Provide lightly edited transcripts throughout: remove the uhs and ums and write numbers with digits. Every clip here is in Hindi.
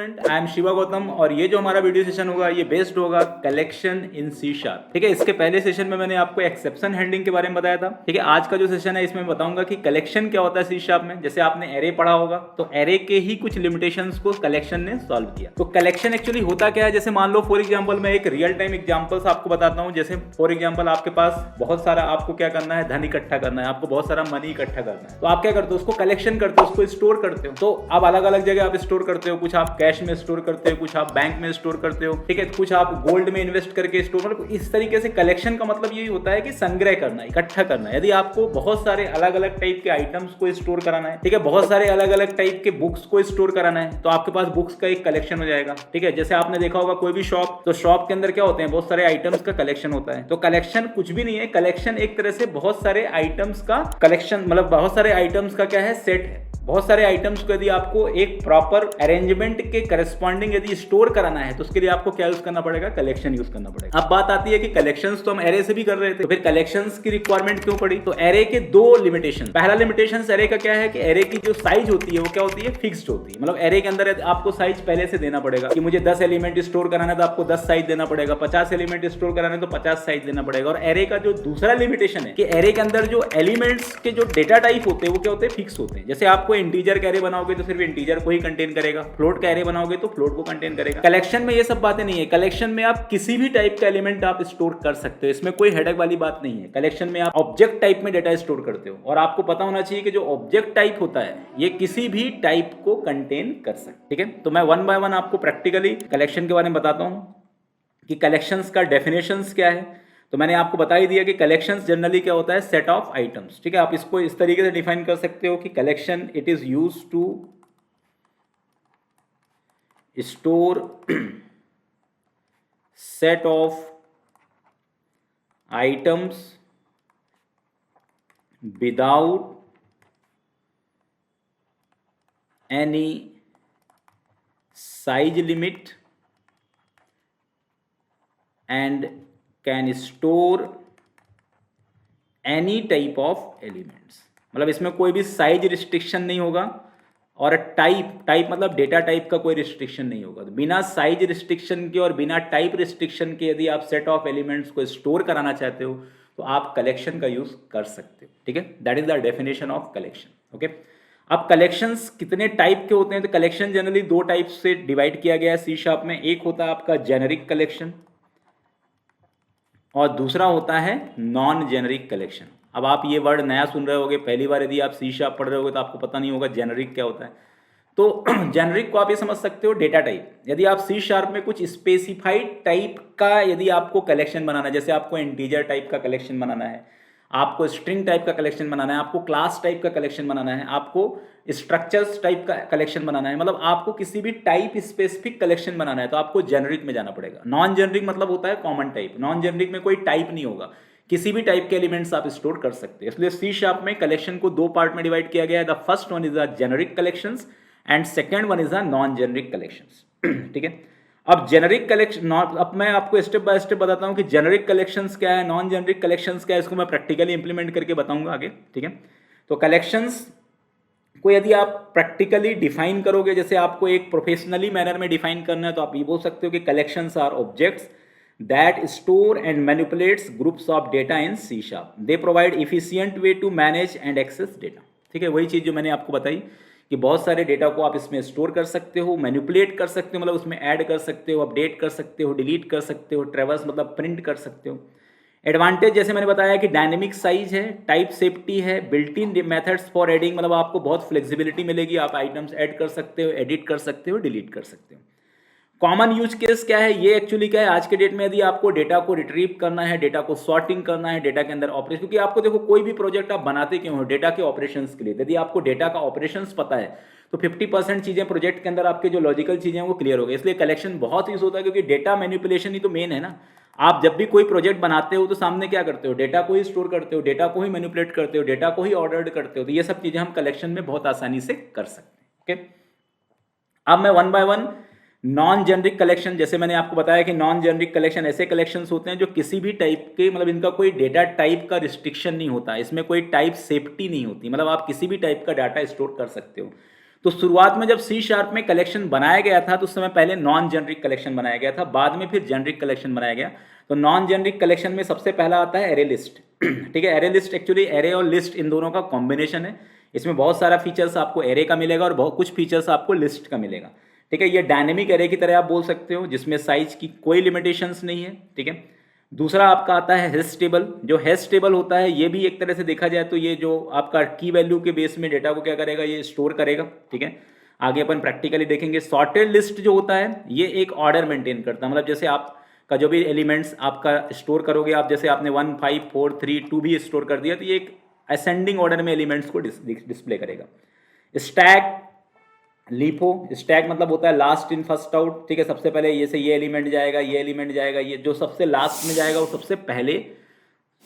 Student, I am Shiva Gautam और ये जो हमारा वीडियो सेशन होगा ये बेस्ड होगा कलेक्शन इन सी शार्प। ठीक है, इसके पहले सेशन में मैंने आपको एक्सेप्शन हैंडलिंग के बारे में बताया था। ठीक है, आज का जो सेशन है इसमें बताऊंगा कि कलेक्शन क्या होता है सी शार्प में। जैसे आपने एरे पढ़ा होगा तो एरे के ही कुछ लिमिटेशंस को कलेक्शन ने सॉल्व किया। तो कलेक्शन एक्चुअली होता क्या है, जैसे मान लो फॉर एग्जाम्पल मैं एक रियल टाइम एग्जाम्पल्स आपको बताता हूँ। जैसे फॉर एग्जाम्पल आपके पास बहुत सारा आपको क्या करना है, धन इकट्ठा करना है, आपको बहुत सारा मनी इकट्ठा करना है। तो आप क्या करते हो, उसको कलेक्शन करते हो, उसको स्टोर करते हो। तो आप अलग अलग जगह आप स्टोर करते हो, कुछ आप कैश में स्टोर करते हो, कुछ आप बैंक में स्टोर करते हो। ठीक है, कुछ आप गोल्ड में इन्वेस्ट करके स्टोर, मतलब इस तरीके से कलेक्शन का मतलब यही होता है कि संग्रह करना, इकट्ठा करना। यदि आपको बहुत सारे अलग अलग टाइप के आइटम्स को स्टोर कराना है, ठीक है, बहुत सारे अलग अलग टाइप के बुक्स को स्टोर कराना है, तो आपके पास बुक्स का एक कलेक्शन हो जाएगा। ठीक है, जैसे आपने देखा होगा कोई भी शॉप, तो शॉप के अंदर क्या होते हैं, बहुत सारे आइटम्स का कलेक्शन होता है। तो कलेक्शन कुछ भी नहीं है, कलेक्शन एक तरह से बहुत सारे आइटम्स का कलेक्शन, मतलब बहुत सारे आइटम्स का क्या है, सेट है। बहुत सारे आइटम्स को यदि आपको एक प्रॉपर अरेंजमेंट के करस्पॉन्डिंग यदि स्टोर कराना है तो उसके लिए आपको क्या यूज करना पड़ेगा, कलेक्शन यूज करना पड़ेगा। अब बात आती है कि कलेक्शंस तो हम एरे से भी कर रहे थे, तो फिर कलेक्शंस की रिक्वायरमेंट क्यों पड़ी। तो एरे के दो लिमिटेशन, पहला लिमिटेशन एरे का क्या है कि एरे की जो साइज होती है वो क्या होती है, फिक्स्ड होती है। मतलब एरे के अंदर आपको साइज पहले से देना पड़ेगा कि मुझे 10 एलिमेंट स्टोर कराना है तो आपको 10 साइज देना पड़ेगा, 50 एलिमेंट स्टोर कराना है तो 50 साइज देना पड़ेगा। और एरे का जो दूसरा लिमिटेशन है कि एरे के अंदर जो एलिमेंट्स के जो डेटा टाइप होते हैं वो क्या होते हैं, फिक्स होते हैं। जैसे आपको इंटीजर का एरे बनाओगे तो सिर्फ इंटीजर को ही कंटेन करेगा, फ्लोट का एरे बनाओगे तो फ्लोट को कंटेन करेगा। कलेक्शन में ये सब बातें नहीं है। कलेक्शन में आप किसी भी टाइप का एलिमेंट आप स्टोर कर सकते हो, इसमें कोई हेडेक वाली बात नहीं है। कलेक्शन में आप ऑब्जेक्ट टाइप में डेटा स्टोर करते हो और आपको पता होना चाहिए कि जो ऑब्जेक्ट टाइप होता है ये किसी भी टाइप को कंटेन कर सकता है। ठीक है, तो मैं वन बाय वन आपको प्रैक्टिकली कलेक्शन के बारे में बताता हूं कि कलेक्शंस का डेफिनेशंस क्या है। तो मैंने आपको बता ही दिया कि कलेक्शंस जनरली क्या होता है, सेट ऑफ आइटम्स। ठीक है, आप इसको इस तरीके से डिफाइन कर सकते हो कि collection it is used to store set of items without any size limit and can store any type of elements। मतलब इसमें कोई भी साइज रिस्ट्रिक्शन नहीं होगा और टाइप मतलब डेटा टाइप का कोई रिस्ट्रिक्शन नहीं होगा। तो बिना साइज रिस्ट्रिक्शन के और बिना टाइप रिस्ट्रिक्शन के यदि आप सेट ऑफ एलिमेंट्स को स्टोर कराना चाहते हो तो आप कलेक्शन का यूज कर सकते हो। ठीक है, that is the definition of collection. Okay, अब कलेक्शंस कितने टाइप के होते हैं, तो कलेक्शन जनरली दो टाइप से डिवाइड किया गया है सी शार्प में। एक होता है आपका जेनेरिक कलेक्शन और दूसरा होता है नॉन जेनेरिक कलेक्शन। अब आप ये वर्ड नया सुन रहे होगे, पहली बार यदि आप सी शार्प पढ़ रहे होगे तो आपको पता नहीं होगा जेनेरिक क्या होता है। तो जेनेरिक को आप ये समझ सकते हो डेटा टाइप। यदि आप सी शार्प में कुछ स्पेसिफाइड टाइप का यदि आपको कलेक्शन बनाना है, जैसे आपको इंटीजर टाइप का कलेक्शन बनाना है, आपको स्ट्रिंग टाइप का कलेक्शन बनाना है, आपको क्लास टाइप का कलेक्शन बनाना है, आपको स्ट्रक्चर्स टाइप का कलेक्शन बनाना है, मतलब आपको किसी भी टाइप स्पेसिफिक कलेक्शन बनाना है तो आपको जेनेरिक में जाना पड़ेगा। नॉन जेनेरिक मतलब होता है कॉमन टाइप। नॉन जेनेरिक में कोई टाइप नहीं होगा, किसी भी टाइप के एलिमेंट्स आप स्टोर कर सकते हैं। इसलिए सी शार्प में कलेक्शन को दो पार्ट में डिवाइड किया गया है। The first one is the generic collections and second one is the non generic collections. ठीक है, अब जेनेरिक कलेक्शन, अब मैं आपको स्टेप बाय स्टेप बताता हूं कि जेनेरिक कलेक्शंस क्या है, नॉन जेनेरिक कलेक्शंस क्या है, इसको मैं प्रैक्टिकली इंप्लीमेंट करके बताऊंगा आगे। ठीक है, तो कलेक्शंस को यदि आप प्रैक्टिकली डिफाइन करोगे, जैसे आपको एक प्रोफेशनली मैनर में डिफाइन करना है, तो आप ये बोल सकते हो कि collections are objects that store and manipulates groups of data in C sharp. They provide efficient way to manage and access data. ठीक है, वही चीज़ जो मैंने आपको बताई कि बहुत सारे डेटा को आप इसमें स्टोर कर सकते हो, मैनिपुलेट कर सकते हो, मतलब उसमें ऐड कर सकते हो, अपडेट कर सकते हो, डिलीट कर सकते हो, ट्रेवर्स मतलब प्रिंट कर सकते हो। एडवांटेज जैसे मैंने बताया कि डायनेमिक साइज है, टाइप सेफ्टी है, built in methods for adding, मतलब आपको बहुत फ्लेक्सिबिलिटी मिलेगी, आप आइटम्स ऐड कर सकते हो, एडिट कर सकते हो, डिलीट कर सकते हो। कॉमन यूज केस क्या है, ये एक्चुअली क्या है, आज के डेट में यदि आपको डेटा को रिट्रीव करना है, डेटा को सॉर्टिंग करना है, डेटा के अंदर ऑपरेशन, क्योंकि आपको देखो कोई भी प्रोजेक्ट आप बनाते क्यों हो, डेटा के ऑपरेशंस के लिए। यदि आपको डेटा का ऑपरेशंस पता है तो 50% चीजें प्रोजेक्ट के अंदर आपके जो लॉजिकल चीजें हैं वो क्लियर हो गई। इसलिए कलेक्शन बहुत यूज होता है, क्योंकि डेटा मैनिपुलेशन ही तो मेन है ना। आप जब भी कोई प्रोजेक्ट बनाते हो तो सामने क्या करते हो, डेटा को ही स्टोर करते हो, डेटा को ही मैनिपुलेट करते हो, डेटा को ही ऑर्डर्ड करते हो। तो ये सब चीजें हम कलेक्शन में बहुत आसानी से कर सकते हैं। ओके, अब मैं one by one non generic collection, जैसे मैंने आपको बताया कि नॉन जेनरिक कलेक्शन ऐसे कलेक्शंस होते हैं जो किसी भी टाइप के, मतलब इनका कोई डेटा टाइप का रिस्ट्रिक्शन नहीं होता, इसमें कोई टाइप सेफ्टी नहीं होती, मतलब आप किसी भी टाइप का डाटा स्टोर कर सकते हो। तो शुरुआत में जब सी शार्प में कलेक्शन बनाया गया था तो उस समय पहले नॉन जेनरिक कलेक्शन बनाया गया था, बाद में फिर जेनरिक कलेक्शन बनाया गया। तो नॉन जेनरिक कलेक्शन में सबसे पहला आता है एरे लिस्ट। ठीक है, एरे लिस्ट एक्चुअली एरे और लिस्ट इन दोनों का कॉम्बिनेशन है। इसमें बहुत सारा फीचर्स आपको एरे का मिलेगा और बहुत कुछ फीचर्स आपको लिस्ट का मिलेगा। ठीक है, ये डायनेमिक एरे की तरह आप बोल सकते हो, जिसमें साइज की कोई लिमिटेशंस नहीं है। ठीक है, दूसरा आपका आता है हैश टेबल। जो हैश टेबल होता है ये भी एक तरह से देखा जाए तो ये जो आपका की वैल्यू के बेस में डेटा को क्या करेगा, ये स्टोर करेगा। ठीक है, आगे अपन प्रैक्टिकली देखेंगे। सॉर्टेड लिस्ट जो होता है ये एक ऑर्डर मेंटेन करता है, मतलब जैसे आपका जो भी एलिमेंट्स आपका स्टोर करोगे आप, जैसे आपने 1 5 4 3 2 भी स्टोर कर दिया तो ये एक असेंडिंग ऑर्डर में एलिमेंट्स को डिस्प्ले करेगा। स्टैक लीफो, स्टैक मतलब होता है लास्ट इन फर्स्ट आउट। ठीक है, सबसे पहले ये से ये एलिमेंट जाएगा, ये एलिमेंट जाएगा, ये जो सबसे लास्ट में जाएगा वो सबसे पहले,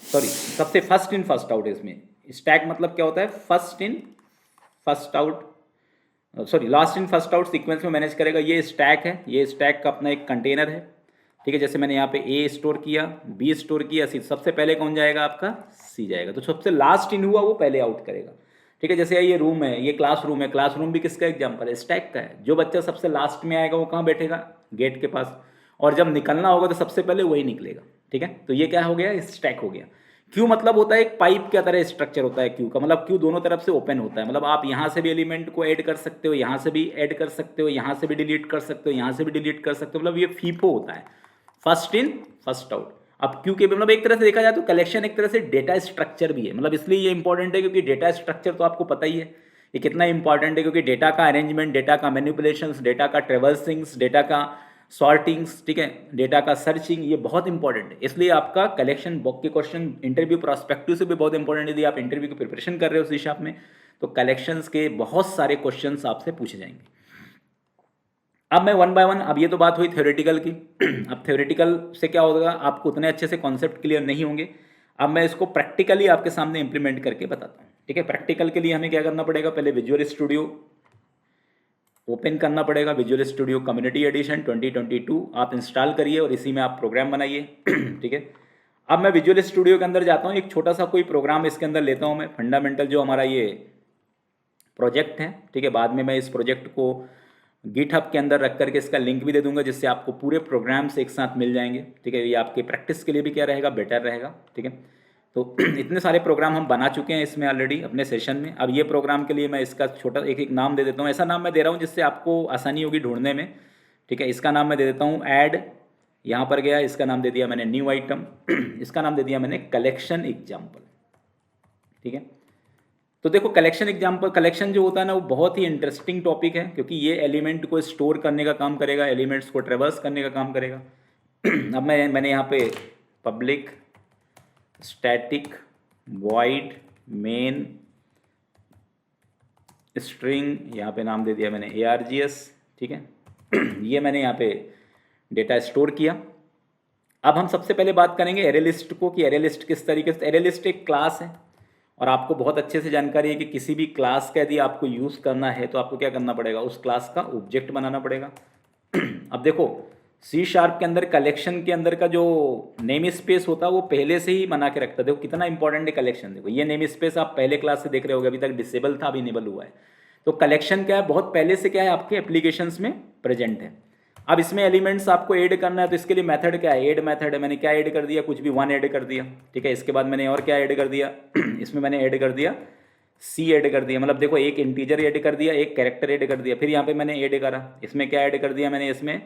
सॉरी सबसे फर्स्ट इन फर्स्ट आउट है इसमें। स्टैक मतलब क्या होता है, first in first out, sorry last in first out sequence में मैनेज करेगा। ये स्टैक है, ये स्टैक का अपना एक कंटेनर है। ठीक है, जैसे मैंने यहाँ पे ए स्टोर किया, बी स्टोर किया, सी, सबसे पहले कौन जाएगा आपका, सी जाएगा। तो सबसे लास्ट इन हुआ वो पहले आउट करेगा। ठीक है, जैसे ये रूम है, ये क्लासरूम है, क्लासरूम भी किसका एग्जांपल है, स्टैक का है। जो बच्चा सबसे लास्ट में आएगा वो कहाँ बैठेगा, गेट के पास, और जब निकलना होगा तो सबसे पहले वही निकलेगा। ठीक है, तो ये क्या हो गया, स्टैक हो गया। क्यू मतलब होता है एक पाइप की तरह स्ट्रक्चर होता है क्यू का, मतलब क्यू दोनों तरफ से ओपन होता है, मतलब आप यहाँ से भी एलिमेंट को ऐड कर सकते हो, यहाँ से भी ऐड कर सकते हो, यहाँ से भी डिलीट कर सकते हो, यहाँ से भी डिलीट कर सकते हो, मतलब ये फीफो होता है, फर्स्ट इन फर्स्ट आउट। अब क्यू के मतलब एक तरह से देखा जाए तो कलेक्शन एक तरह से डेटा स्ट्रक्चर भी है, मतलब इसलिए ये इंपॉर्टेंट है क्योंकि डेटा स्ट्रक्चर तो आपको पता ही है ये कितना इंपॉर्टेंट है, क्योंकि डेटा का अरेंजमेंट, डेटा का मैनिपुलेशंस, डेटा का ट्रेवर्सिंग्स, डेटा का सॉर्टिंग्स, ठीक है, डेटा का सर्चिंग, ये बहुत इंपॉर्टेंट है। इसलिए आपका कलेक्शन बुक के क्वेश्चन इंटरव्यू प्रोस्पेक्टिव से भी बहुत इंपॉर्टेंट है। यदि आप इंटरव्यू की प्रिपरेशन कर रहे हो सी शार्प में तो कलेक्शंस के बहुत सारे क्वेश्चंस आपसे पूछे जाएंगे। अब मैं वन बाय वन, अब ये तो बात हुई थ्योरेटिकल की। अब थ्योरेटिकल से क्या होगा, आपको उतने अच्छे से कॉन्सेप्ट क्लियर नहीं होंगे। अब मैं इसको प्रैक्टिकली आपके सामने इंप्लीमेंट करके बताता हूँ। ठीक है, प्रैक्टिकल के लिए हमें क्या करना पड़ेगा, पहले विजुअल स्टूडियो ओपन करना पड़ेगा। विजुअल स्टूडियो कम्युनिटी एडिशन 2022 आप इंस्टॉल करिए और इसी में आप प्रोग्राम बनाइए। ठीक है, अब मैं विजुअल स्टूडियो के अंदर जाता हूँ, एक छोटा सा कोई प्रोग्राम इसके अंदर लेता हूँ मैं, फंडामेंटल जो हमारा ये प्रोजेक्ट है। ठीक है, बाद में मैं इस प्रोजेक्ट को गिटहब के अंदर रख करके इसका लिंक भी दे दूंगा, जिससे आपको पूरे प्रोग्राम्स एक साथ मिल जाएंगे। ठीक है, ये आपके प्रैक्टिस के लिए भी क्या रहेगा, बेटर रहेगा। ठीक है, तो इतने सारे प्रोग्राम हम बना चुके हैं इसमें ऑलरेडी अपने सेशन में। अब ये प्रोग्राम के लिए मैं इसका छोटा एक एक नाम दे देता हूँ, ऐसा नाम मैं दे रहा हूँ जिससे आपको आसानी होगी ढूंढने में। ठीक है, इसका नाम मैं दे देता हूँ ऐड, यहाँ पर गया, इसका नाम दे दिया मैंने न्यू आइटम, इसका नाम दे दिया मैंने कलेक्शन एग्जाम्पल। ठीक है, तो देखो कलेक्शन एग्जाम्पल, कलेक्शन जो होता है ना वो बहुत ही इंटरेस्टिंग टॉपिक है, क्योंकि ये एलिमेंट को स्टोर करने का काम करेगा, एलिमेंट्स को ट्रेवर्स करने का काम करेगा। अब मैंने यहाँ पे public static void main string, यहाँ पे नाम दे दिया मैंने args। ठीक है, ये मैंने यहाँ पे डेटा स्टोर किया। अब हम सबसे पहले बात करेंगे एरे लिस्ट को, कि एरे लिस्ट किस तरीके से, एरे लिस्ट एक क्लास है और आपको बहुत अच्छे से जानकारी है कि किसी भी क्लास का यदि आपको यूज़ करना है तो आपको क्या करना पड़ेगा, उस क्लास का ऑब्जेक्ट बनाना पड़ेगा। अब देखो सी शार्प के अंदर कलेक्शन के अंदर का जो नेम स्पेस होता है वो पहले से ही बना के रखता है। देखो कितना इंपॉर्टेंट है कलेक्शन। देखो ये नेम स्पेस आप पहले क्लास से देख रहे होगे, अभी तक डिसेबल था, अभी इनेबल हुआ है। तो कलेक्शन क्या है, बहुत पहले से क्या है आपके एप्लीकेशंस में प्रेजेंट है। अब इसमें एलिमेंट्स आपको ऐड करना है तो इसके लिए मेथड क्या है, ऐड मेथड है। मैंने क्या ऐड कर दिया, कुछ भी 1 ऐड कर दिया। ठीक है, इसके बाद मैंने और क्या ऐड कर दिया इसमें मैंने ऐड कर दिया सी ऐड कर दिया, मतलब देखो एक इंटीजर ऐड कर दिया, एक कैरेक्टर ऐड कर दिया। फिर यहाँ पे मैंने ऐड करा, इसमें क्या ऐड कर दिया मैंने, इसमें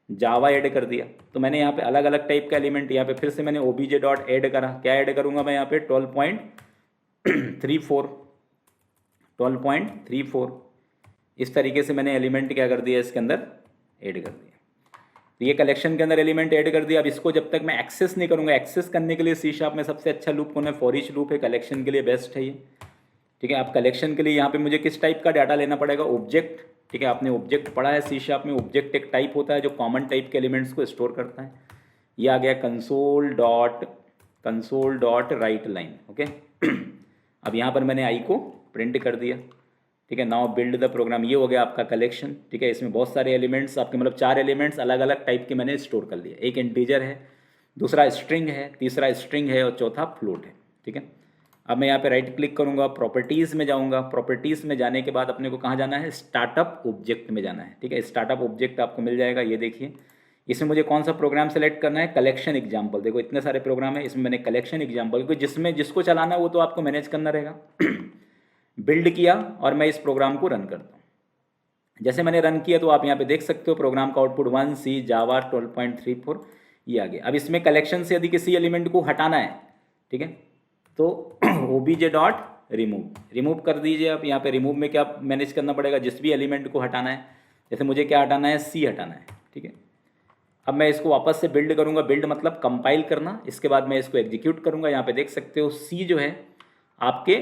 जावा ऐड कर दिया। तो मैंने यहाँ पे अलग अलग टाइप का एलिमेंट, यहाँ पे फिर से मैंने obj डॉट ऐड करा। क्या ऐड करूँगा मैं यहाँ पे 12.34 इस तरीके से मैंने एलिमेंट क्या कर दिया, इसके अंदर ऐड कर दिया। तो ये कलेक्शन के अंदर एलिमेंट ऐड कर दिया। अब इसको जब तक मैं एक्सेस नहीं करूँगा, एक्सेस करने के लिए सी शार्प में सबसे अच्छा लूप कौन है, फॉर ईच लूप है, कलेक्शन के लिए बेस्ट है ये। ठीक है, अब कलेक्शन के लिए यहाँ पे मुझे किस टाइप का डाटा लेना पड़ेगा, ऑब्जेक्ट। ठीक है, आपने ऑब्जेक्ट पढ़ा है सी शार्प में, ऑब्जेक्ट एक टाइप होता है जो कॉमन टाइप के एलिमेंट्स को स्टोर करता है। ये आ गया console dot right line. Okay, अब यहाँ पर मैंने आई को प्रिंट कर दिया। ठीक है, नाउ बिल्ड द प्रोग्राम, ये हो गया आपका कलेक्शन। ठीक है, इसमें बहुत सारे एलिमेंट्स आपके, मतलब 4 एलिमेंट्स अलग अलग टाइप के मैंने स्टोर कर लिए। एक इंटीजर है, दूसरा स्ट्रिंग है, तीसरा स्ट्रिंग है और चौथा फ्लोट है। ठीक है, अब मैं यहाँ पे राइट क्लिक करूँगा, प्रॉपर्टीज़ में जाऊँगा। प्रॉपर्टीज़ में जाने के बाद अपने को कहाँ जाना है, स्टार्टअप ऑब्जेक्ट में जाना है। ठीक है, स्टार्टअप ऑब्जेक्ट आपको मिल जाएगा, ये देखिए। इसमें मुझे कौन सा प्रोग्राम सेलेक्ट करना है, कलेक्शन एग्जाम्पल। देखो इतने सारे प्रोग्राम है, इसमें मैंने कलेक्शन एग्जाम्पल, क्योंकि जिसमें जिसको चलाना है वो तो आपको मैनेज करना रहेगा। बिल्ड किया और मैं इस प्रोग्राम को रन करता हूँ। जैसे मैंने रन किया तो आप यहाँ पे देख सकते हो प्रोग्राम का आउटपुट 1C जावा 12.34 ये आ गया। अब इसमें कलेक्शन से यदि किसी एलिमेंट को हटाना है, ठीक है, तो obj डॉट रिमूव कर दीजिए। आप यहाँ पे रिमूव में क्या मैनेज करना पड़ेगा, जिस भी एलिमेंट को हटाना है। जैसे मुझे क्या हटाना है, C हटाना है। ठीक है, अब मैं इसको वापस से बिल्ड करूँगा। बिल्ड मतलब कंपाइल करना। इसके बाद मैं इसको एग्जीक्यूट करूँगा। यहाँ पे देख सकते हो C जो है आपके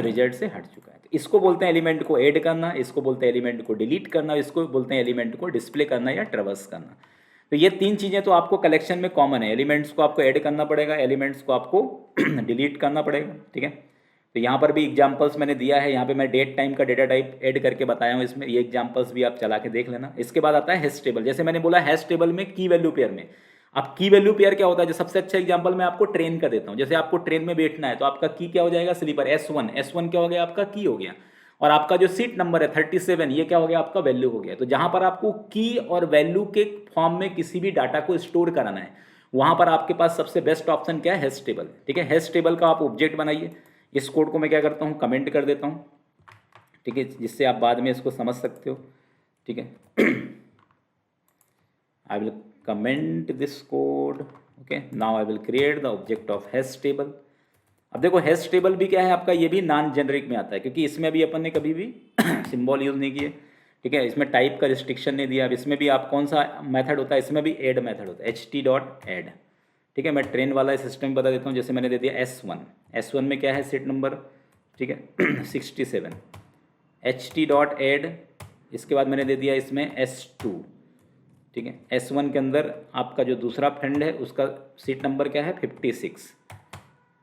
रिजल्ट से हट चुका है। तो इसको बोलते हैं एलिमेंट को ऐड करना, इसको बोलते हैं एलिमेंट को डिलीट करना, इसको बोलते हैं एलिमेंट को डिस्प्ले करना या ट्रैवर्स करना। तो ये तीन चीज़ें तो आपको कलेक्शन में कॉमन है। एलिमेंट्स को आपको ऐड करना पड़ेगा, एलिमेंट्स को आपको डिलीट करना पड़ेगा। ठीक है, तो यहाँ पर भी एग्जांपल्स मैंने दिया है। यहाँ पे मैं डेट टाइम का डेटा टाइप ऐड करके बताया हूँ इसमें। ये एग्जांपल्स भी आप चला के देख लेना। इसके बाद आता है हैश टेबल। जैसे मैंने बोला हैश टेबल में की वैल्यू पेयर में। अब की वैल्यू पेयर क्या होता है, जो सबसे अच्छा एग्जांपल मैं आपको ट्रेन का देता हूँ। जैसे आपको ट्रेन में बैठना है तो आपका की क्या हो जाएगा, स्लीपर S1 क्या हो गया, आपका की हो गया। और आपका जो सीट नंबर है 37 ये क्या हो गया, आपका वैल्यू हो गया। तो जहां पर आपको की और वैल्यू के फॉर्म में किसी भी डाटा को स्टोर कराना है, वहां पर आपके पास सबसे बेस्ट ऑप्शन क्या है, हैश टेबल। ठीक है, हैश टेबल का आप ऑब्जेक्ट बनाइए। इस कोड को मैं क्या करता हूँ, कमेंट कर देता हूँ। ठीक है, जिससे आप बाद में इसको समझ सकते हो। ठीक है, I will comment this code. Okay, now I will create the object of hash table. अब देखो हैश टेबल भी क्या है आपका, ये भी नॉन जेनरिक में आता है, क्योंकि इसमें भी अपन ने कभी भी सिंबल यूज़ नहीं किए। ठीक है, इसमें टाइप का रिस्ट्रिक्शन नहीं दिया। अब इसमें भी आप कौन सा मेथड होता है, इसमें भी ऐड मेथड होता है, ht.add। ठीक है, मैं ट्रेन वाला सिस्टम बता देता हूँ। जैसे मैंने दे दिया S1 में क्या है, सीट नंबर, ठीक है 67, ht.add। इसके बाद मैंने दे दिया इसमें S2। ठीक है, S1 के अंदर आपका जो दूसरा फ्रेंड है उसका सीट नंबर क्या है, 56।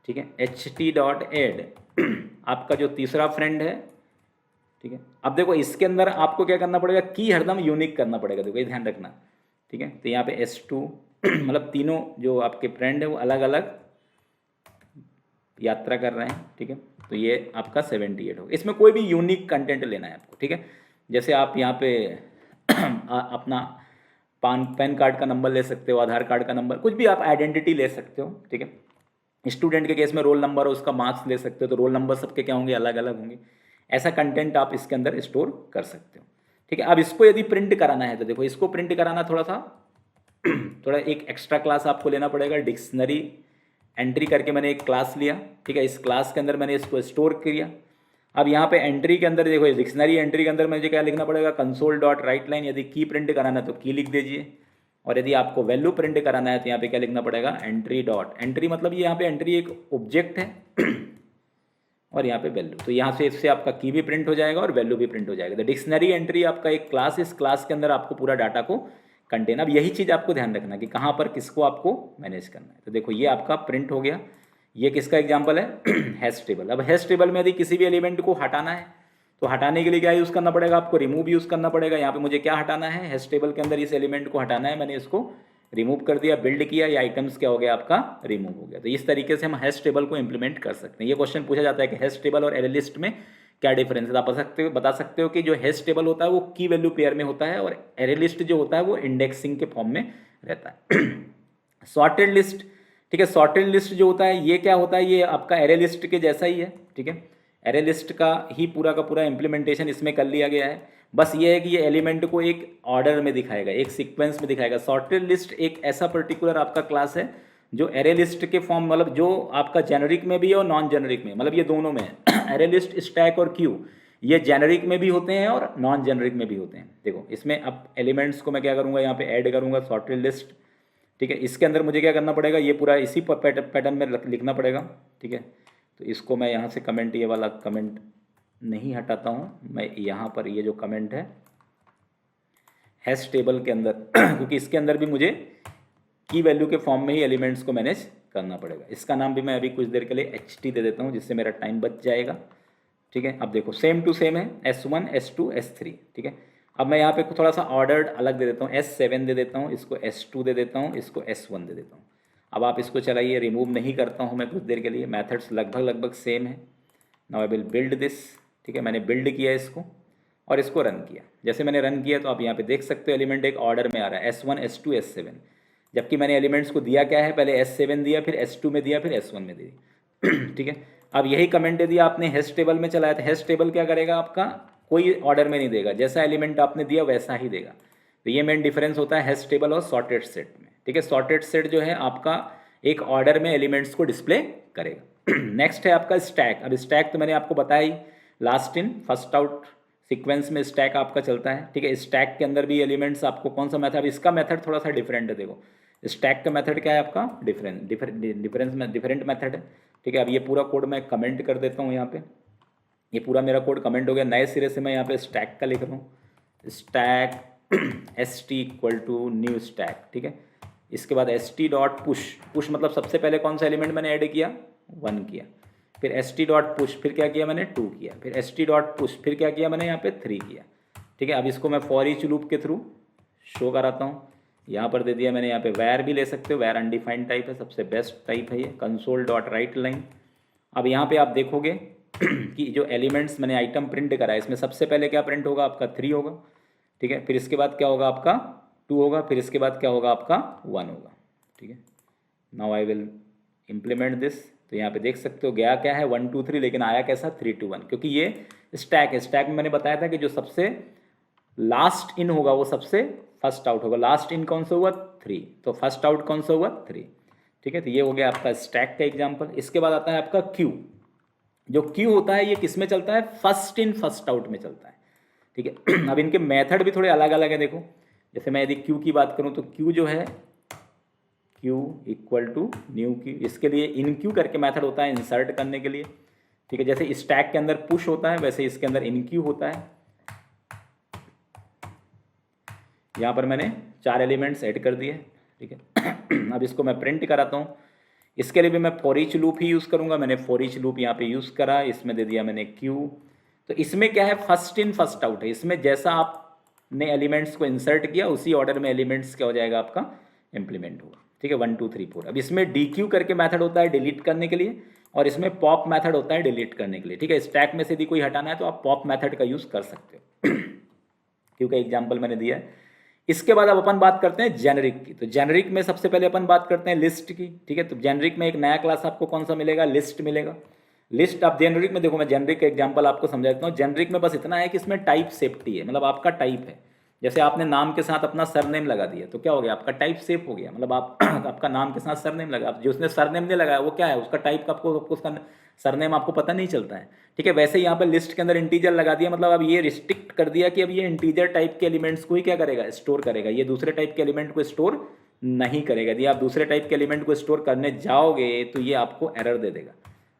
ठीक है, ht.add आपका जो तीसरा फ्रेंड है। ठीक है, अब देखो इसके अंदर आपको क्या करना पड़ेगा, की हरदम यूनिक करना पड़ेगा। देखो ये ध्यान रखना। ठीक है, तो यहाँ पे S2 मतलब तीनों जो आपके फ्रेंड है वो अलग अलग यात्रा कर रहे हैं। ठीक है, तो ये आपका 78 होगा। इसमें कोई भी यूनिक कंटेंट लेना है आपको। ठीक है, जैसे आप यहाँ पे अपना पैन कार्ड का नंबर ले सकते हो, आधार कार्ड का नंबर, कुछ भी आप आइडेंटिटी ले सकते हो। ठीक है, स्टूडेंट के केस में रोल नंबर और उसका मार्क्स ले सकते हो, तो रोल नंबर सबके क्या होंगे, अलग अलग होंगे। ऐसा कंटेंट आप इसके अंदर स्टोर कर सकते हो। ठीक है, अब इसको यदि प्रिंट कराना है तो देखो इसको प्रिंट कराना थोड़ा एक एक्स्ट्रा क्लास आपको लेना पड़ेगा। डिक्शनरी एंट्री करके मैंने एक क्लास लिया। ठीक है, इस क्लास के अंदर मैंने इसको स्टोर किया। अब यहाँ पे एंट्री के अंदर देखो, डिक्शनरी एंट्री के अंदर मुझे क्या लिखना पड़ेगा, console.writeline। यदि की प्रिंट कराना है तो की लिख दीजिए, और यदि आपको वैल्यू प्रिंट कराना है तो यहाँ पे क्या लिखना पड़ेगा, एंट्री मतलब ये यहाँ पे एंट्री एक ऑब्जेक्ट है और यहाँ पे वैल्यू। तो यहाँ से इससे आपका की भी प्रिंट हो जाएगा और वैल्यू भी प्रिंट हो जाएगा। तो डिक्शनरी एंट्री आपका एक क्लास, इस क्लास के अंदर आपको पूरा डाटा को कंटेन। अब यही चीज़ आपको ध्यान रखना कि कहाँ पर किसको आपको मैनेज करना है। तो देखो ये आपका प्रिंट हो गया। ये किसका एग्जाम्पल है, हैश टेबल। अब हैश टेबल में यदि किसी भी एलिमेंट को हटाना है तो हटाने के लिए क्या यूज़ करना पड़ेगा, आपको रिमूव यूज़ करना पड़ेगा। यहाँ पे मुझे क्या हटाना है, हैश टेबल के अंदर इस एलिमेंट को हटाना है, मैंने इसको रिमूव कर दिया, बिल्ड किया, या आइटम्स क्या हो गया आपका, रिमूव हो गया। तो इस तरीके से हम हैश टेबल को इंप्लीमेंट कर सकते हैं। ये क्वेश्चन पूछा जाता है कि हैश टेबल और एरे लिस्ट में क्या डिफरेंस है। आप बता सकते हो कि जो हैश टेबल होता है वो की वैल्यू पेयर में होता है, और एरे लिस्ट जो होता है वो इंडेक्सिंग के फॉर्म में रहता है। सॉर्टेड लिस्ट, ठीक है, सॉर्टेड लिस्ट जो होता है ये क्या होता है, ये आपका एरे लिस्ट के जैसा ही है। ठीक है, एरे लिस्ट का ही पूरा का पूरा इम्प्लीमेंटेशन इसमें कर लिया गया है। बस ये है कि ये एलिमेंट को एक ऑर्डर में दिखाएगा, एक सीक्वेंस में दिखाएगा। सॉर्टेड लिस्ट एक ऐसा पर्टिकुलर आपका क्लास है जो एरे लिस्ट के फॉर्म, मतलब जो आपका जेनरिक में भी है और नॉन जेनरिक में, मतलब ये दोनों में है। एरे लिस्ट, स्टैक और क्यू ये जेनरिक में भी होते हैं और नॉन जेनरिक में भी होते हैं। देखो इसमें अब एलिमेंट्स को मैं क्या करूँगा, यहाँ पे ऐड करूँगा सॉर्टेड लिस्ट। ठीक है, इसके अंदर मुझे क्या करना पड़ेगा, ये पूरा इसी पैटर्न में लिखना पड़ेगा। ठीक है, तो इसको मैं यहाँ से कमेंट, ये वाला कमेंट नहीं हटाता हूँ मैं, यहाँ पर ये जो कमेंट है हैश टेबल के अंदर क्योंकि इसके अंदर भी मुझे की वैल्यू के फॉर्म में ही एलिमेंट्स को मैनेज करना पड़ेगा। इसका नाम भी मैं अभी कुछ देर के लिए HT दे देता हूँ, जिससे मेरा टाइम बच जाएगा। ठीक है, अब देखो सेम टू सेम है, S1 S2 S3। ठीक है, अब मैं यहाँ पे थोड़ा सा ऑर्डर्ड अलग दे देता हूँ, S7 दे देता हूँ, इसको S2 दे देता हूँ, इसको S1 दे देता हूँ। अब आप इसको चलाइए, रिमूव नहीं करता हूँ मैं कुछ देर के लिए, मेथड्स लगभग सेम है। Now I will build this, ठीक है, मैंने बिल्ड किया इसको और इसको रन किया। जैसे मैंने रन किया तो आप यहाँ पे देख सकते हो एलिमेंट एक ऑर्डर में आ रहा है, S1 S2 S7, जबकि मैंने एलिमेंट्स को दिया क्या है, पहले S7 दिया, फिर S2 में दिया, फिर S1 में दी। ठीक है, अब यही कमेंट यदि आपने हैश टेबल में चलाया तो हैश टेबल क्या करेगा आपका, कोई ऑर्डर में नहीं देगा, जैसा एलिमेंट आपने दिया वैसा ही देगा। तो ये मेन डिफरेंस होता है हैश टेबल और सॉर्टेड सेट में। ठीक है, सॉर्टेड सेट जो है आपका एक ऑर्डर में एलिमेंट्स को डिस्प्ले करेगा। नेक्स्ट है आपका स्टैक। अब स्टैक तो मैंने आपको बताया ही, last in first out sequence में स्टैक आपका चलता है। ठीक है, स्टैक के अंदर भी एलिमेंट्स आपको कौन सा मेथड, अब इसका मेथड थोड़ा सा डिफरेंट है। देखो स्टैक का मेथड क्या है आपका, डिफरेंट मेथड है। ठीक है, अब ये पूरा कोड मैं कमेंट कर देता हूँ यहाँ पे, ये पूरा मेरा कोड कमेंट हो गया। नए सिरे से मैं यहाँ पे स्टैक का लिख रहा हूँ, stack st equal to new stack. ठीक है, इसके बाद st डॉट पुश मतलब सबसे पहले कौन सा एलिमेंट मैंने ऐड किया, 1 किया, फिर st डॉट पुश, फिर क्या किया मैंने 2 किया, फिर st डॉट पुश, फिर क्या किया मैंने यहाँ पे 3 किया। ठीक है, अब इसको मैं फॉर ईच लूप के थ्रू शो कराता हूँ। यहाँ पर दे दिया मैंने, यहाँ पे वैर भी ले सकते हो, वैर अनडिफाइंड टाइप है, सबसे बेस्ट टाइप है ये, कंसोल डॉट राइट लाइन। अब यहाँ पे आप देखोगे कि जो एलिमेंट्स मैंने आइटम प्रिंट करा है, इसमें सबसे पहले क्या प्रिंट होगा आपका 3 होगा। ठीक है, फिर इसके बाद क्या होगा आपका 2 होगा, फिर इसके बाद क्या होगा आपका 1 होगा। ठीक है, now I will implement this. तो यहाँ पे देख सकते हो गया क्या है 1 2 3, लेकिन आया कैसा 3 2 1, क्योंकि ये स्टैक है। स्टैक में मैंने बताया था कि जो सबसे लास्ट इन होगा वो सबसे फर्स्ट आउट होगा। लास्ट इन कौन सा हुआ 3, तो फर्स्ट आउट कौन सा हुआ 3। ठीक है, तो ये हो गया आपका स्टैक का एग्जाम्पल। इसके बाद आता है आपका क्यू। जो क्यू होता है ये किस में चलता है, फर्स्ट इन फर्स्ट आउट में चलता है। ठीक है, अब इनके मेथड भी थोड़े अलग अलग है। देखो जैसे मैं यदि क्यू की बात करूं तो क्यू जो है queue equal to new queue, इसके लिए इन क्यू करके मेथड होता है इंसर्ट करने के लिए। ठीक है, जैसे स्टैक के अंदर पुश होता है वैसे इसके अंदर इन क्यू होता है। यहाँ पर मैंने 4 एलिमेंट्स ऐड कर दिए। ठीक है, अब इसको मैं प्रिंट कराता हूँ। इसके लिए भी मैं for each loop he use करूँगा। मैंने फॉर ईच लूप यहाँ पे यूज़ करा, इसमें दे दिया मैंने क्यू। तो इसमें क्या है, फर्स्ट इन फर्स्ट आउट है। इसमें जैसा आपने एलिमेंट्स को इंसर्ट किया उसी ऑर्डर में एलिमेंट्स क्या हो जाएगा आपका इम्प्लीमेंट होगा। ठीक है, 1 2 3 4। अब इसमें डी क्यू करके मैथड होता है डिलीट करने के लिए, और इसमें पॉप मैथड होता है डिलीट करने के लिए। ठीक है, स्टैक में से यदि कोई हटाना है तो आप पॉप मैथड का यूज़ कर सकते हो। क्योंकि एग्जाम्पल मैंने दिया है। इसके बाद अब अपन बात करते हैं जेनरिक की। तो जेनरिक में सबसे पहले अपन बात करते हैं लिस्ट की। ठीक है, तो जेनरिक में एक नया क्लास आपको कौन सा मिलेगा, लिस्ट मिलेगा। लिस्ट आप जेनरिक में देखो, मैं जेनरिक का एग्जांपल आपको समझा देता हूँ। जेनरिक में बस इतना है कि इसमें टाइप सेफ्टी है, मतलब आपका टाइप है। जैसे आपने नाम के साथ अपना सरनेम लगा दिया तो क्या हो गया, आपका टाइप सेफ हो गया। मतलब आप आपका नाम के साथ सरनेम लगा, जो उसने सरनेम नहीं लगाया वो क्या है, उसका टाइप का आपको उसका सरनेम आपको पता नहीं चलता है। ठीक है, वैसे ही यहाँ पर लिस्ट के अंदर इंटीजर लगा दिया, मतलब अब ये रिस्ट्रिक्ट कर दिया कि अब ये इंटीजर टाइप के एलिमेंट्स को ही क्या करेगा, स्टोर करेगा। ये दूसरे टाइप के एलिमेंट को स्टोर नहीं करेगा। यदि आप दूसरे टाइप के एलिमेंट को स्टोर करने जाओगे तो ये आपको एरर दे देगा।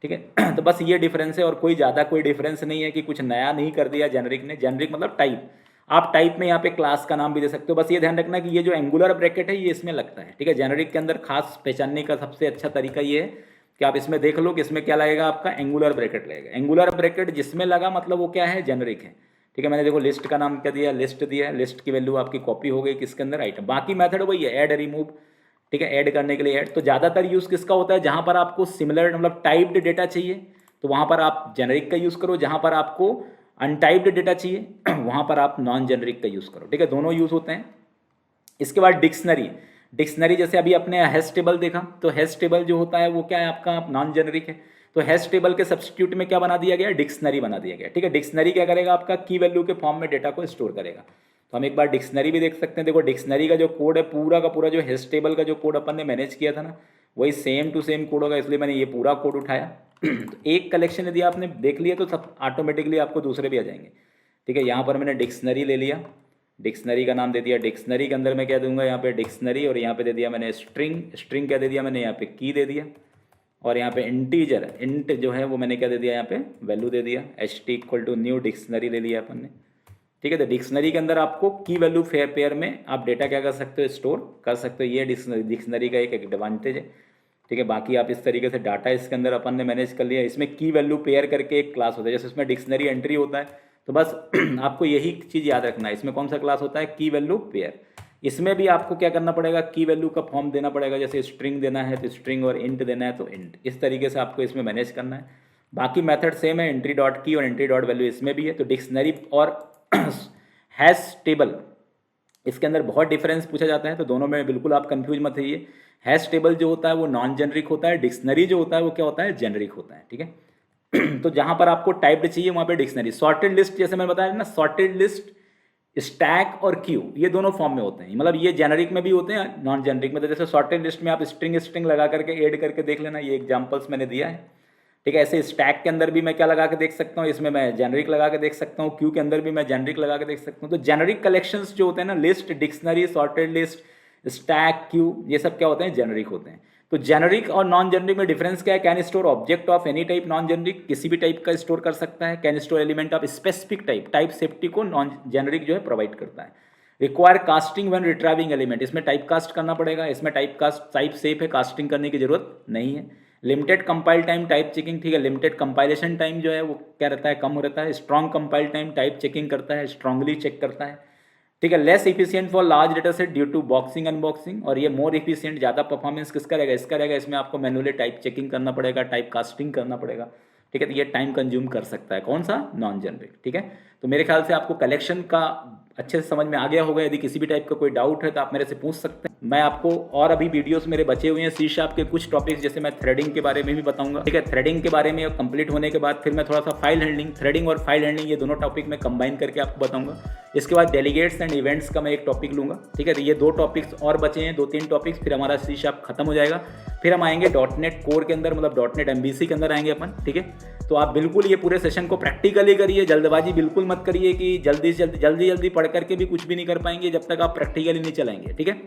ठीक है, तो बस ये डिफरेंस है और कोई ज़्यादा कोई डिफरेंस नहीं है कि कुछ नया नहीं कर दिया जेनरिक ने। जेनरिक मतलब टाइप, आप टाइप में यहाँ पे क्लास का नाम भी दे सकते हो। बस ये ध्यान रखना कि ये जो एंगुलर ब्रैकेट है ये इसमें लगता है। ठीक है, जेनरिक के अंदर खास पहचानने का सबसे अच्छा तरीका ये है कि आप इसमें देख लो कि इसमें क्या लगेगा, आपका एंगुलर ब्रैकेट लगेगा। एंगुलर ब्रैकेट जिसमें लगा मतलब वो क्या है, जेनरिक है। ठीक है, मैंने देखो लिस्ट का नाम क्या दिया, लिस्ट दिया। लिस्ट की वैल्यू आपकी कॉपी हो गई किसके अंदर, आइटम। बाकी मेथड वही है, ऐड रिमूव। ठीक है, ऐड करने के लिए ऐड। तो ज़्यादातर यूज़ किसका होता है, जहाँ पर आपको सिमिलर मतलब टाइप्ड डेटा चाहिए तो वहाँ पर आप जेनरिक का यूज़ करो, जहाँ पर आपको अनटाइप्ड डेटा चाहिए वहाँ पर आप नॉन जेनरिक का यूज़ करो। ठीक है, दोनों यूज़ होते हैं। इसके बाद डिक्शनरी। डिक्शनरी जैसे अभी अपने हैश टेबल देखा, तो हैश टेबल जो होता है वो क्या है आपका नॉन जेनरिक है। तो हैश टेबल के सब्स्टिट्यूट में क्या बना दिया गया, डिक्शनरी बना दिया गया। ठीक है, डिक्शनरी क्या करेगा, आपका की वैल्यू के फॉर्म में डेटा को स्टोर करेगा। तो हम एक बार डिक्शनरी भी देख सकते हैं। देखो डिक्शनरी का जो कोड है पूरा का पूरा, जो हैश टेबल का जो कोड अपन ने मैनेज किया था ना, वही सेम टू सेम कोड होगा, इसलिए मैंने ये पूरा कोड उठाया। तो एक कलेक्शन यदि आपने देख लिया तो सब ऑटोमेटिकली आपको दूसरे भी आ जाएंगे। ठीक है, यहाँ पर मैंने डिक्शनरी ले लिया, डिक्शनरी का नाम दे दिया। डिक्शनरी के अंदर मैं क्या दूंगा, यहाँ पे डिक्शनरी, और यहाँ पे दे दिया मैंने स्ट्रिंग। स्ट्रिंग क्या दे दिया मैंने, यहाँ पे की दे दिया। और यहाँ पे इंटीजर, इंट जो है वो मैंने क्या दे दिया, यहाँ पे वैल्यू दे दिया। ht equal to new dictionary ले लिया अपन ने। ठीक है, तो डिक्शनरी के अंदर आपको की वैल्यू पेयर में आप डेटा क्या कर सकते हो, स्टोर कर सकते हो। ये डिक्शनरी का एक एडवांटेज है। ठीक है, बाकी आप इस तरीके से डाटा इसके अंदर अपन ने मैनेज कर लिया। इसमें की वैल्यू पेयर करके एक क्लास होता है, जैसे इसमें डिक्शनरी एंट्री होता है। तो बस आपको यही चीज़ याद रखना है, इसमें कौन सा क्लास होता है, की वैल्यू पेयर। इसमें भी आपको क्या करना पड़ेगा, की वैल्यू का फॉर्म देना पड़ेगा, जैसे स्ट्रिंग देना है तो स्ट्रिंग और इंट देना है तो इंट, इस तरीके से आपको इसमें मैनेज करना है। बाकी मेथड सेम है, एंट्री डॉट की और एंट्री डॉट वैल्यू इसमें भी है। तो डिक्शनरी और हैश टेबल, इसके अंदर बहुत डिफरेंस पूछा जाता है, तो दोनों में बिल्कुल आप कंफ्यूज मत होइए। हैश टेबल जो होता है वो नॉन जेनरिक होता है, डिक्शनरी जो होता है वो क्या होता है, जेनरिक होता है, ठीक है। तो जहां पर आपको टाइप्ड चाहिए वहां पे डिक्शनरी। सॉर्टेड लिस्ट जैसे मैं बताया ना, सॉर्टेड लिस्ट, स्टैक और क्यू, ये दोनों फॉर्म में होते हैं, मतलब ये जेनरिक में भी होते हैं नॉन जेनरिक में। तो जैसे सॉर्टेड लिस्ट में आप स्ट्रिंग लगा करके ऐड करके देख लेना, ये एग्जांपल्स मैंने दिया है, ठीक है। ऐसे स्टैक के अंदर भी मैं क्या लगा के देख सकता हूँ, इसमें मैं जेनरिक लगा के देख सकता हूँ, क्यू के अंदर भी मैं जेनरिक लगा के देख सकता हूँ। तो जेनरिक कलेक्शंस जो होते हैं ना, list, dictionary, sorted list, stack, Q, ये सब क्या होते हैं, जेनरिक होते हैं। तो जेनरिक और नॉन जेनरिक में डिफरेंस क्या है, can store object of any type, non generic किसी भी टाइप का स्टोर कर सकता है, can store element of specific type, type safety को नॉन जेनरिक जो है प्रोवाइड करता है। Require casting when retrieving element, इसमें टाइप कास्ट करना पड़ेगा, इसमें टाइप कास्ट टाइप सेफ है, कास्टिंग करने की जरूरत नहीं है। Limited compile time, type checking, ठीक है, लिमिटेड कंपाइलेशन टाइम जो है वो क्या रहता है, कम रहता है। Strong compile time, type checking करता है, स्ट्रांगली चेक करता है, ठीक है। Less efficient for large data set due to boxing unboxing, और ये मोर इफिशिएंट, ज़्यादा परफॉर्मेंस किसका रहेगा, इसका रहेगा। इसमें आपको मैनुअली टाइप चेकिंग करना पड़ेगा, टाइप कास्टिंग करना पड़ेगा, ठीक है। तो ये टाइम कंज्यूम कर सकता है, कौन सा, नॉन जेनरिक, ठीक है। तो मेरे ख्याल से आपको कलेक्शन का अच्छे से समझ में आ गया होगा। यदि किसी भी टाइप का कोई डाउट है तो आप मेरे से पूछ सकते हैं। मैं आपको और अभी वीडियोस मेरे बचे हुए हैं C# के कुछ टॉपिक्स, जैसे मैं थ्रेडिंग के बारे में भी बताऊंगा, ठीक है। थ्रेडिंग के बारे में कंप्लीट होने के बाद फिर मैं थोड़ा सा फाइल हैंडलिंग, थ्रेडिंग और फाइल हैंडलिंग, ये दोनों टॉपिक मैं कंबाइन करके आपको बताऊंगा। इसके बाद डेलीगेट्स एंड इवेंट्स का मैं एक टॉपिक लूंगा, ठीक है। तो ये 2 टॉपिक्स और बचे हैं, 2-3 टॉपिक्स, फिर हमारा C# खत्म हो जाएगा। फिर हम आएंगे .NET कोर के अंदर, मतलब .NET MVC के अंदर आएंगे अपन, ठीक है। तो आप बिल्कुल ये पूरे सेशन को प्रैक्टिकली करिए, जल्दबाजी बिल्कुल मत करिए कि जल्दी पढ़ करके भी कुछ भी नहीं कर पाएंगे जब तक आप प्रैक्टिकली नहीं चलाएंगे, ठीक है।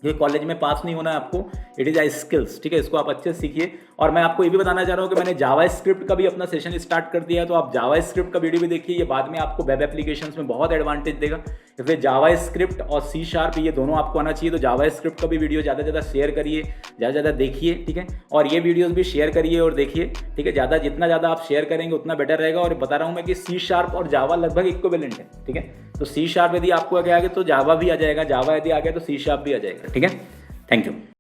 ये कॉलेज में पास नहीं होना है आपको, इट इज़ आई स्किल्स, ठीक है। इसको आप अच्छे से सीखिए। और मैं आपको ये भी बताना चाह रहा हूँ कि मैंने जावा स्क्रिप्ट का भी अपना सेशन स्टार्ट कर दिया है, तो आप जावा स्क्रिप्ट का वीडियो भी देखिए, ये बाद में आपको वेब एप्लीकेशंस में बहुत एडवांटेज देगा। इसलिए जावा स्क्रिप्ट और C# ये दोनों आपको आना चाहिए। तो जावा स्क्रिप्ट का भी वीडियो ज़्यादा से ज़्यादा शेयर करिए, ज़्यादा देखिए, ठीक है। और ये वीडियोज़ भी शेयर करिए और देखिए, ठीक है। जितना ज़्यादा आप शेयर करेंगे उतना बेटर रहेगा। और बता रहा हूँ मैं कि C# और जावा लगभग इक्विवेलेंट है, ठीक है। तो C# यदि आपको आगे आ गया तो जावा भी आ जाएगा, जावा यदि आ गया तो C# भी आ जाएगा, ठीक है। Thank you.